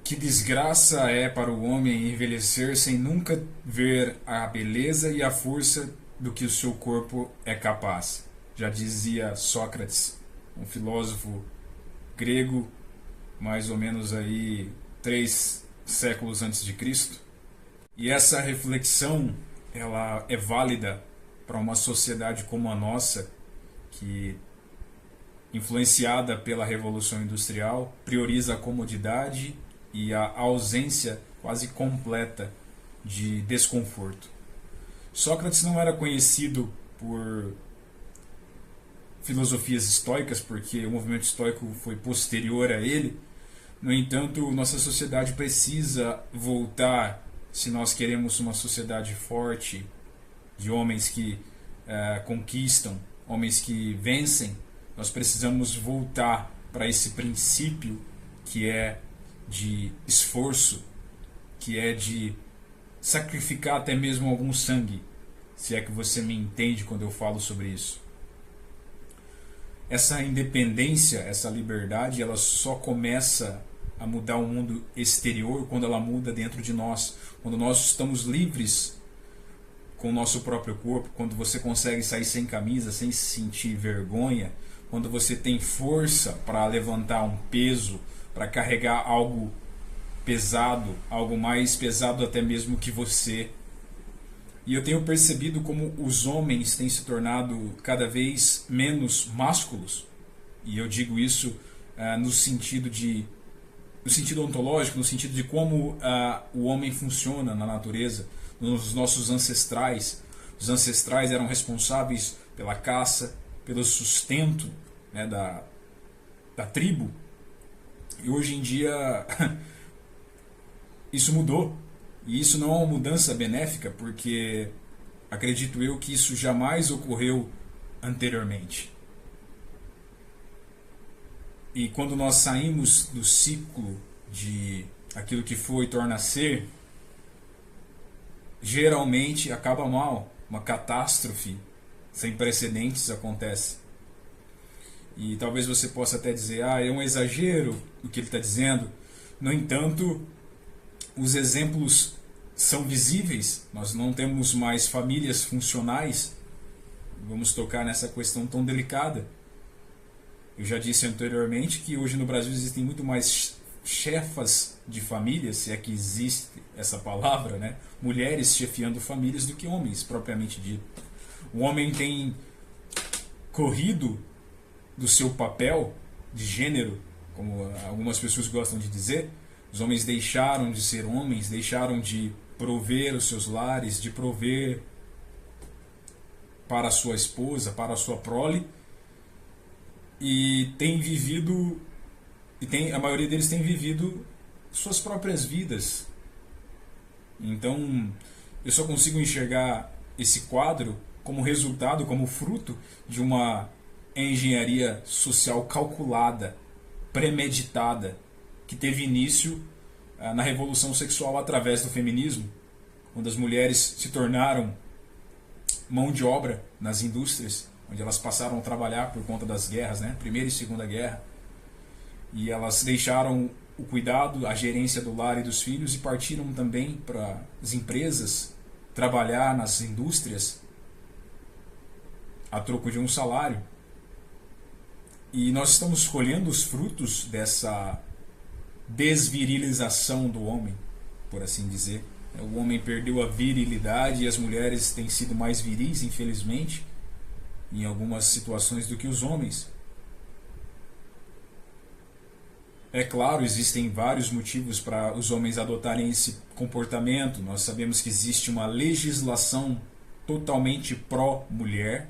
Que desgraça é para o homem envelhecer sem nunca ver a beleza e a força do que o seu corpo é capaz. Já dizia Sócrates, um filósofo grego, mais ou menos aí 3 séculos antes de Cristo. E essa reflexão, ela é válida para uma sociedade como a nossa, que, influenciada pela Revolução Industrial, prioriza a comodidade e a ausência quase completa de desconforto. Sócrates não era conhecido por filosofias estoicas, porque o movimento estoico foi posterior a ele. No entanto, nossa sociedade precisa voltar, se nós queremos uma sociedade forte, de homens que conquistam, homens que vencem. Nós precisamos voltar para esse princípio que é de esforço, que é de sacrificar até mesmo algum sangue, se é que você me entende quando eu falo sobre isso. Essa independência, essa liberdade, ela só começa a mudar o mundo exterior quando ela muda dentro de nós, quando nós estamos livres com o nosso próprio corpo, quando você consegue sair sem camisa, sem sentir vergonha, quando você tem força para levantar um peso, para carregar algo pesado, algo mais pesado até mesmo que você. E eu tenho percebido como os homens têm se tornado cada vez menos másculos. E eu digo isso no sentido ontológico, no sentido de como o homem funciona na natureza, nos nossos ancestrais. Os ancestrais eram responsáveis pela caça, pelo sustento, né, da tribo. E hoje em dia isso mudou. E isso não é uma mudança benéfica, porque acredito eu que isso jamais ocorreu anteriormente. E quando nós saímos do ciclo de aquilo que foi e torna a ser, geralmente acaba mal. Uma catástrofe sem precedentes acontece. E talvez você possa até dizer, é um exagero o que ele está dizendo. No entanto, os exemplos são visíveis. Nós não temos mais famílias funcionais. Vamos tocar nessa questão tão delicada. Eu já disse anteriormente que hoje no Brasil existem muito mais chefas de família, se é que existe essa palavra, né? Mulheres chefiando famílias do que homens, propriamente dito. O homem tem corrido do seu papel de gênero, como algumas pessoas gostam de dizer. Os homens deixaram de ser homens, deixaram de prover os seus lares, de prover para a sua esposa, para a sua prole, e tem vivido, a maioria deles tem vivido suas próprias vidas. Então, eu só consigo enxergar esse quadro como resultado, como fruto de uma engenharia social calculada, premeditada, que teve início na revolução sexual através do feminismo, quando as mulheres se tornaram mão de obra nas indústrias, onde elas passaram a trabalhar por conta das guerras, né? Primeira e Segunda Guerra, e elas deixaram o cuidado, a gerência do lar e dos filhos e partiram também para as empresas trabalhar nas indústrias a troco de um salário. E nós estamos colhendo os frutos dessa desvirilização do homem, por assim dizer. O homem perdeu a virilidade e as mulheres têm sido mais viris, infelizmente, em algumas situações do que os homens. É claro, existem vários motivos para os homens adotarem esse comportamento. Nós sabemos que existe uma legislação totalmente pró-mulher,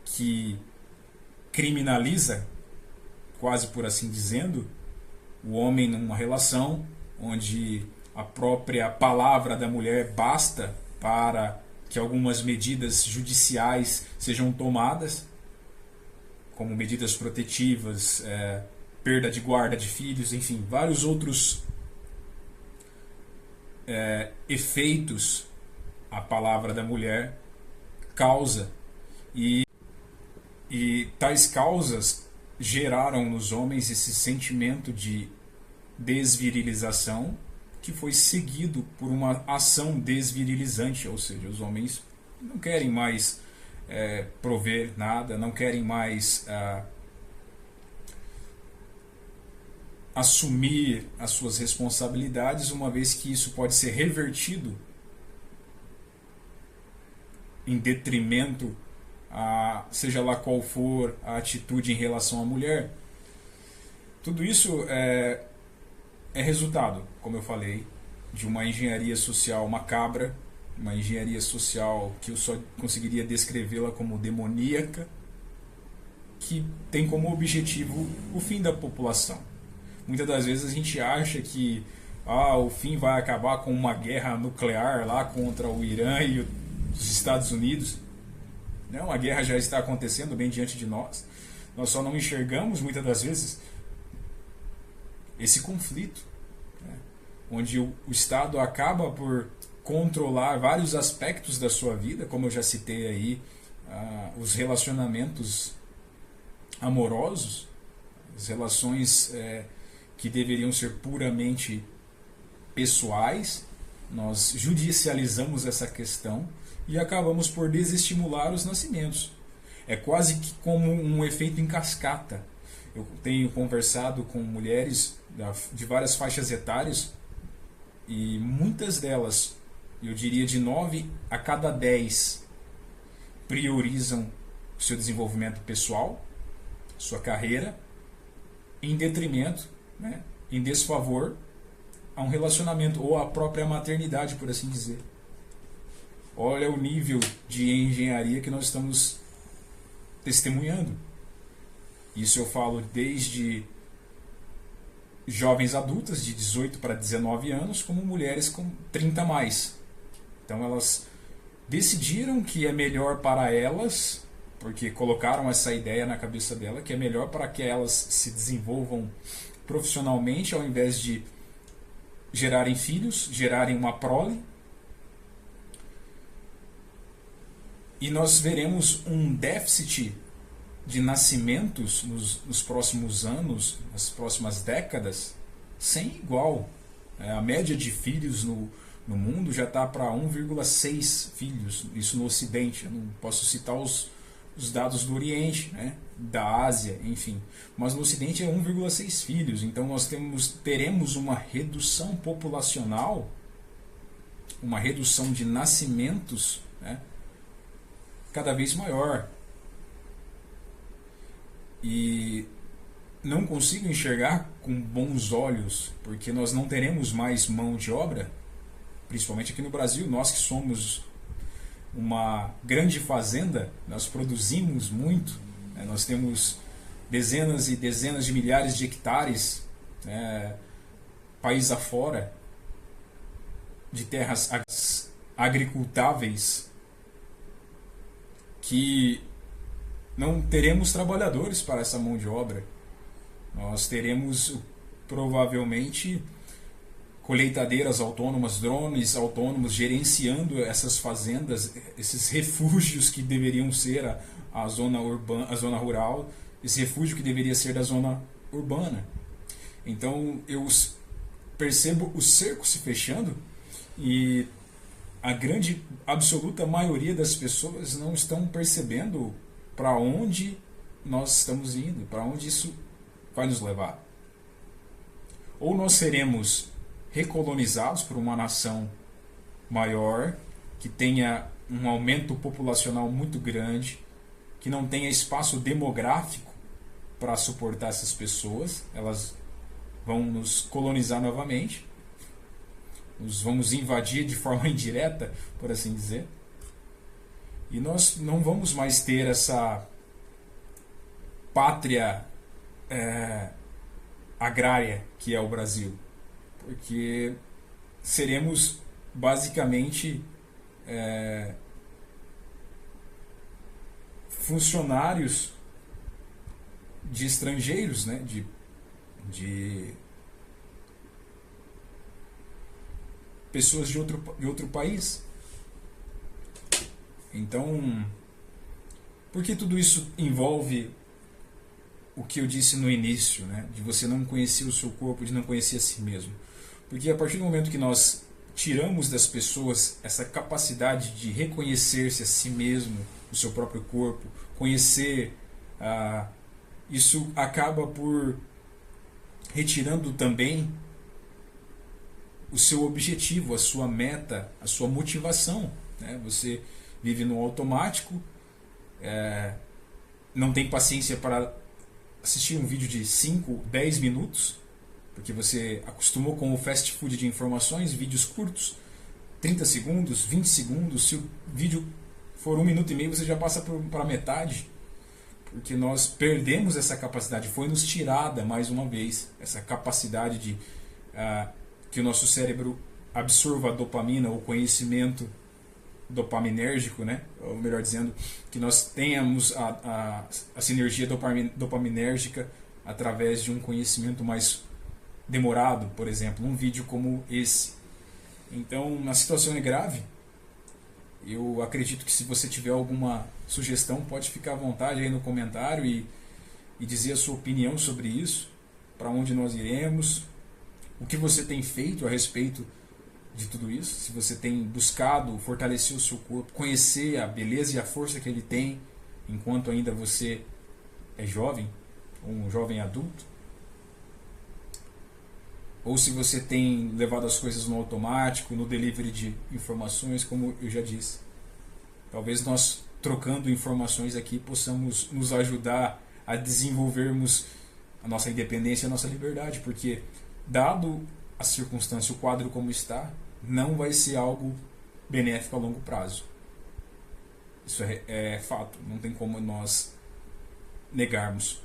que criminaliza, quase por assim dizendo, o homem numa relação onde a própria palavra da mulher basta para que algumas medidas judiciais sejam tomadas, como medidas protetivas, perda de guarda de filhos, enfim, vários outros efeitos a palavra da mulher causa. E tais causas geraram nos homens esse sentimento de desvirilização que foi seguido por uma ação desvirilizante, ou seja, os homens não querem mais prover nada, não querem mais assumir as suas responsabilidades, uma vez que isso pode ser revertido em detrimento seja lá qual for a atitude em relação à mulher. Tudo isso é resultado, como eu falei, de uma engenharia social macabra, uma engenharia social que eu só conseguiria descrevê-la como demoníaca, que tem como objetivo o fim da população. Muitas das vezes a gente acha que o fim vai acabar com uma guerra nuclear lá contra o Irã e os Estados Unidos. Não, a guerra já está acontecendo bem diante de nós. Nós só não enxergamos muitas das vezes esse conflito, né? Onde o Estado acaba por controlar vários aspectos da sua vida, como eu já citei aí, os relacionamentos amorosos, as relações que deveriam ser puramente pessoais. Nós judicializamos essa questão e acabamos por desestimular os nascimentos. É quase que como um efeito em cascata. Eu tenho conversado com mulheres de várias faixas etárias e muitas delas, eu diria de 9 a cada 10, priorizam o seu desenvolvimento pessoal, sua carreira, em detrimento, né, em desfavor a um relacionamento ou a própria maternidade, por assim dizer. Olha o nível de engenharia que nós estamos testemunhando. Isso eu falo desde jovens adultas de 18 para 19 anos, como mulheres com 30 a mais. Então elas decidiram que é melhor para elas, porque colocaram essa ideia na cabeça dela, que é melhor para que elas se desenvolvam profissionalmente ao invés de gerarem filhos, gerarem uma prole. E nós veremos um déficit de nascimentos nos próximos anos, nas próximas décadas, sem igual. A média de filhos no mundo já está para 1,6 filhos, isso no Ocidente. Eu não posso citar os dados do Oriente, né, da Ásia, enfim. Mas no Ocidente é 1,6 filhos. Então nós teremos uma redução populacional, uma redução de nascimentos, né, cada vez maior. E não consigo enxergar com bons olhos, porque nós não teremos mais mão de obra, principalmente aqui no Brasil. Nós que somos uma grande fazenda, nós produzimos muito, né? Nós temos dezenas e dezenas de milhares de hectares, país afora, de terras agricultáveis, que não teremos trabalhadores para essa mão de obra. Nós teremos provavelmente colheitadeiras autônomas, drones autônomos gerenciando essas fazendas, esses refúgios que deveriam ser a zona urbana, a zona rural, esse refúgio que deveria ser da zona urbana. Então eu percebo o cerco se fechando e a grande, absoluta maioria das pessoas não estão percebendo para onde nós estamos indo, para onde isso vai nos levar. Ou nós seremos recolonizados por uma nação maior, que tenha um aumento populacional muito grande, que não tenha espaço demográfico para suportar essas pessoas, elas vão nos colonizar novamente, nos vamos invadir de forma indireta, por assim dizer, e nós não vamos mais ter essa pátria agrária que é o Brasil, porque seremos basicamente funcionários de estrangeiros, né? de pessoas de outro país. Então, por que tudo isso envolve o que eu disse no início, né? De você não conhecer o seu corpo, de não conhecer a si mesmo. Porque a partir do momento que nós tiramos das pessoas essa capacidade de reconhecer-se a si mesmo, o seu próprio corpo, conhecer, isso acaba por retirando também o seu objetivo, a sua meta, a sua motivação, né? Você vive no automático, não tem paciência para assistir um vídeo de 5, 10 minutos, porque você acostumou com o fast food de informações, vídeos curtos, 30 segundos, 20 segundos. Se o vídeo for 1 minuto e meio, você já passa para metade, porque nós perdemos essa capacidade, foi nos tirada mais uma vez, essa capacidade de que o nosso cérebro absorva a dopamina, o conhecimento dopaminérgico, né? Ou melhor dizendo, que nós tenhamos a sinergia dopaminérgica através de um conhecimento mais demorado, por exemplo, um vídeo como esse. Então, a situação é grave. Eu acredito que se você tiver alguma sugestão, pode ficar à vontade aí no comentário e dizer a sua opinião sobre isso, para onde nós iremos, o que você tem feito a respeito de tudo isso, se você tem buscado fortalecer o seu corpo, conhecer a beleza e a força que ele tem enquanto ainda você é jovem, um jovem adulto, ou se você tem levado as coisas no automático, no delivery de informações, como eu já disse. Talvez nós, trocando informações aqui, possamos nos ajudar a desenvolvermos a nossa independência e a nossa liberdade, porque, dado a circunstância, o quadro como está, não vai ser algo benéfico a longo prazo. Isso é fato, não tem como nós negarmos.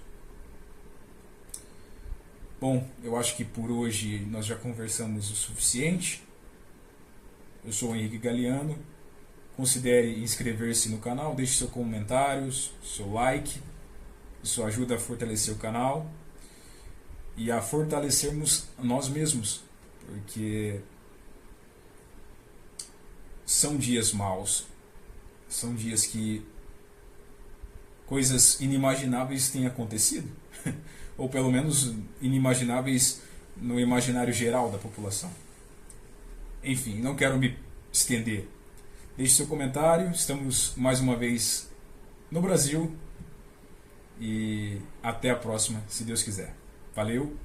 Bom, eu acho que por hoje nós já conversamos o suficiente. Eu sou o Henrique Galiano. Considere inscrever-se no canal, deixe seus comentários, seu like. Isso ajuda a fortalecer o canal e a fortalecermos nós mesmos, porque são dias maus, são dias que coisas inimagináveis têm acontecido, ou pelo menos inimagináveis no imaginário geral da população. Enfim, não quero me estender. Deixe seu comentário, estamos mais uma vez no Brasil e até a próxima, se Deus quiser. Valeu!